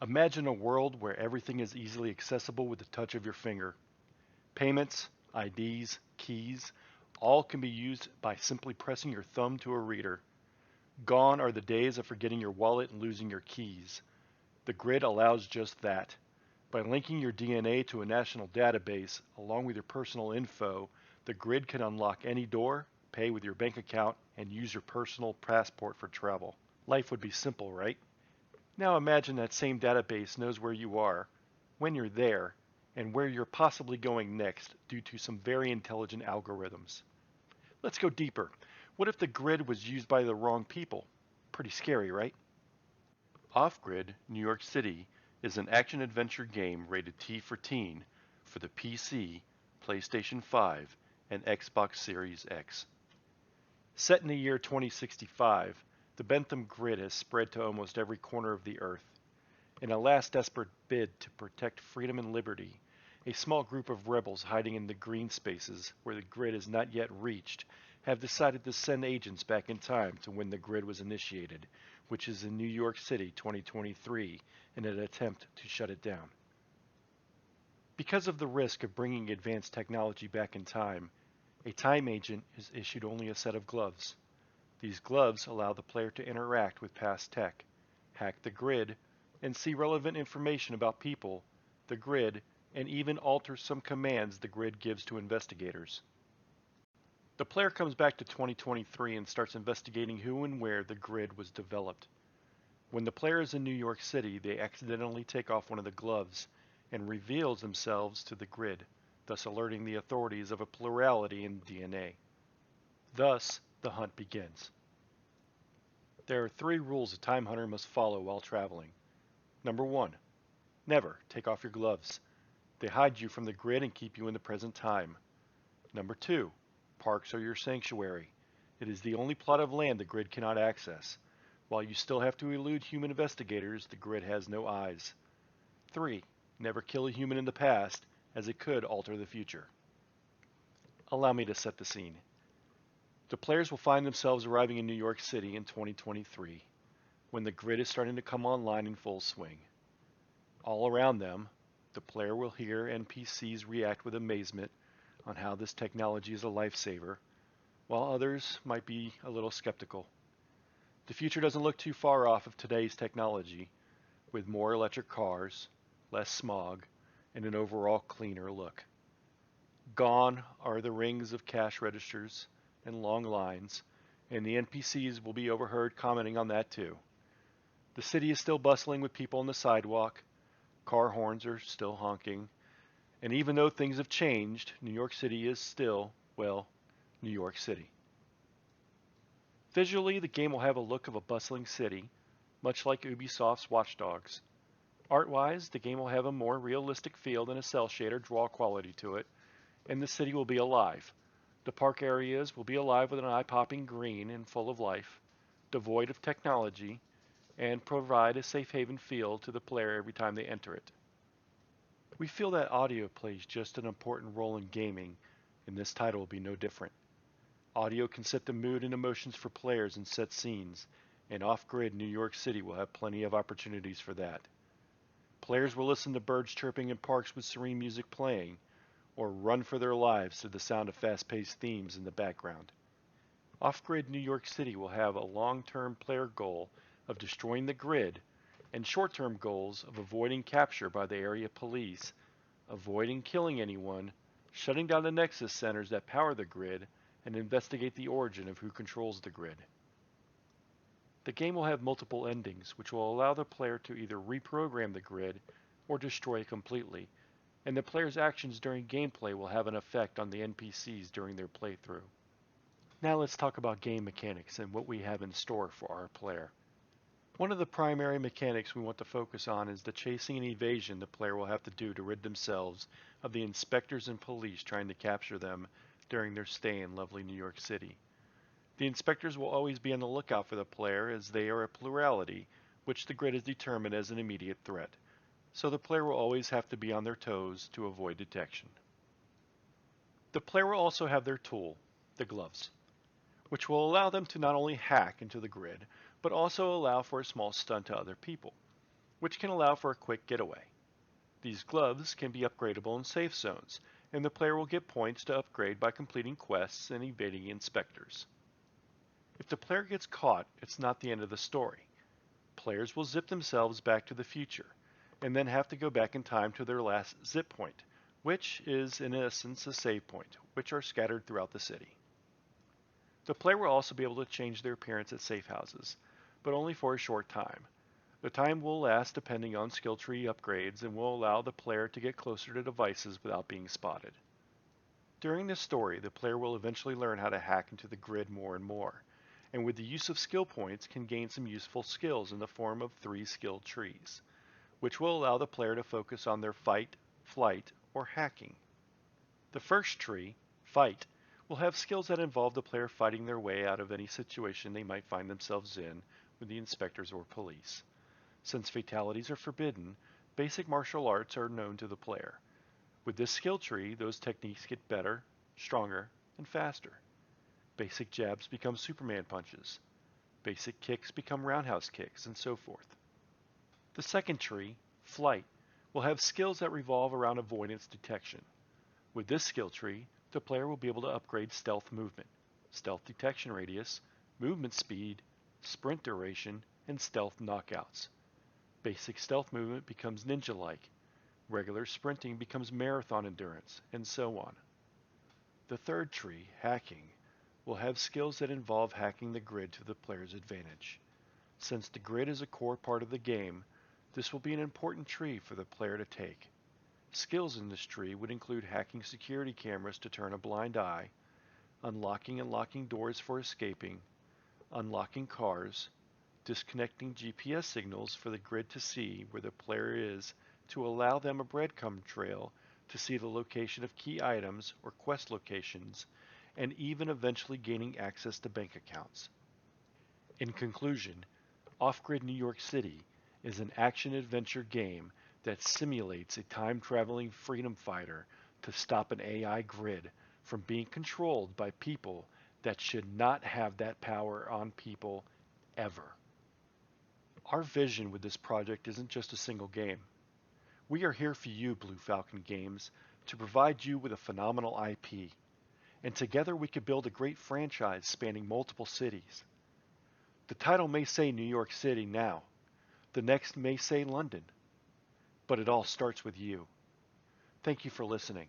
Imagine a world where everything is easily accessible with the touch of your finger. Payments, IDs, keys, all can be used by simply pressing your thumb to a reader. Gone are the days of forgetting your wallet and losing your keys. The grid allows just that. By linking your DNA to a national database along with your personal info, the grid can unlock any door, pay with your bank account, and use your personal passport for travel. Life would be simple, right? Now imagine that same database knows where you are, when you're there, and where you're possibly going next due to some very intelligent algorithms. Let's go deeper. What if the grid was used by the wrong people? Pretty scary, right? Off Grid New York City is an action adventure game rated T for teen for the PC, PlayStation 5, and Xbox Series X. Set in the year 2065, the Bentham Grid has spread to almost every corner of the Earth. In a last desperate bid to protect freedom and liberty, a small group of rebels hiding in the green spaces where the grid is not yet reached have decided to send agents back in time to when the grid was initiated, which is in New York City 2023, in an attempt to shut it down. Because of the risk of bringing advanced technology back in time, a time agent is issued only a set of gloves. These gloves allow the player to interact with past tech, hack the grid, and see relevant information about people, the grid, and even alter some commands the grid gives to investigators. The player comes back to 2023 and starts investigating who and where the grid was developed. When the player is in New York City, they accidentally take off one of the gloves and reveals themselves to the grid, thus alerting the authorities of a plurality in DNA. Thus, the hunt begins. There are 3 rules a time hunter must follow while traveling. Number 1. Never take off your gloves. They hide you from the grid and keep you in the present time. Number 2. Parks are your sanctuary. It is the only plot of land the grid cannot access. While you still have to elude human investigators, the grid has no eyes. 3. Never kill a human in the past, as it could alter the future. Allow me to set the scene. The players will find themselves arriving in New York City in 2023, when the grid is starting to come online in full swing. All around them, the player will hear NPCs react with amazement on how this technology is a lifesaver, while others might be a little skeptical. The future doesn't look too far off of today's technology, with more electric cars, less smog, and an overall cleaner look. Gone are the rings of cash registers and long lines, and the NPCs will be overheard commenting on that too. The city is still bustling with people on the sidewalk, car horns are still honking, and even though things have changed, New York City is still, well, New York City. Visually, the game will have a look of a bustling city, much like Ubisoft's Watch Dogs. Art-wise, the game will have a more realistic feel than a cell shader draw quality to it, and the city will be alive. The park areas will be alive with an eye-popping green and full of life, devoid of technology, and provide a safe haven feel to the player every time they enter it. We feel that audio plays just an important role in gaming, and this title will be no different. Audio can set the mood and emotions for players and set scenes, and off-grid New York City will have plenty of opportunities for that. Players will listen to birds chirping in parks with serene music playing, or run for their lives to the sound of fast-paced themes in the background. Off-grid New York City will have a long-term player goal of destroying the grid, and short-term goals of avoiding capture by the area police, avoiding killing anyone, shutting down the nexus centers that power the grid, and investigate the origin of who controls the grid. The game will have multiple endings, which will allow the player to either reprogram the grid or destroy it completely, and the player's actions during gameplay will have an effect on the NPCs during their playthrough. Now let's talk about game mechanics and what we have in store for our player. One of the primary mechanics we want to focus on is the chasing and evasion the player will have to do to rid themselves of the inspectors and police trying to capture them during their stay in lovely New York City. The inspectors will always be on the lookout for the player as they are a plurality, which the grid has determined as an immediate threat, so the player will always have to be on their toes to avoid detection. The player will also have their tool, the gloves, which will allow them to not only hack into the grid, but also allow for a small stun to other people. which can allow for a quick getaway. These gloves can be upgradable in safe zones, and the player will get points to upgrade by completing quests and evading inspectors. If the player gets caught, it's not the end of the story. Players will zip themselves back to the future, and then have to go back in time to their last zip point, which is in essence a save point, which are scattered throughout the city. The player will also be able to change their appearance at safe houses, but only for a short time. The time will last depending on skill tree upgrades and will allow the player to get closer to devices without being spotted. During this story, the player will eventually learn how to hack into the grid more and more, and with the use of skill points can gain some useful skills in the form of 3 skill trees, which will allow the player to focus on their fight, flight, or hacking. The first tree, fight, will have skills that involve the player fighting their way out of any situation they might find themselves in with the inspectors or police. Since fatalities are forbidden, basic martial arts are known to the player. With this skill tree, those techniques get better, stronger, and faster. Basic jabs become Superman punches. Basic kicks become roundhouse kicks, and so forth. The second tree, flight, will have skills that revolve around avoidance detection. With this skill tree, the player will be able to upgrade stealth movement, stealth detection radius, movement speed, sprint duration, and stealth knockouts. Basic stealth movement becomes ninja-like, regular sprinting becomes marathon endurance, and so on. The third tree, hacking, will have skills that involve hacking the grid to the player's advantage. Since the grid is a core part of the game, this will be an important tree for the player to take. Skills in this tree would include hacking security cameras to turn a blind eye, unlocking and locking doors for escaping, unlocking cars, disconnecting GPS signals for the grid to see where the player is to allow them a breadcrumb trail to see the location of key items or quest locations, and even eventually gaining access to bank accounts. In conclusion, Off-Grid New York City is an action-adventure game that simulates a time-traveling freedom fighter to stop an AI grid from being controlled by people that should not have that power on people ever. Our vision with this project isn't just a single game. We are here for you, Blue Falcon Games, to provide you with a phenomenal IP, and together we could build a great franchise spanning multiple cities. The title may say New York City now, the next may say London, but it all starts with you. Thank you for listening.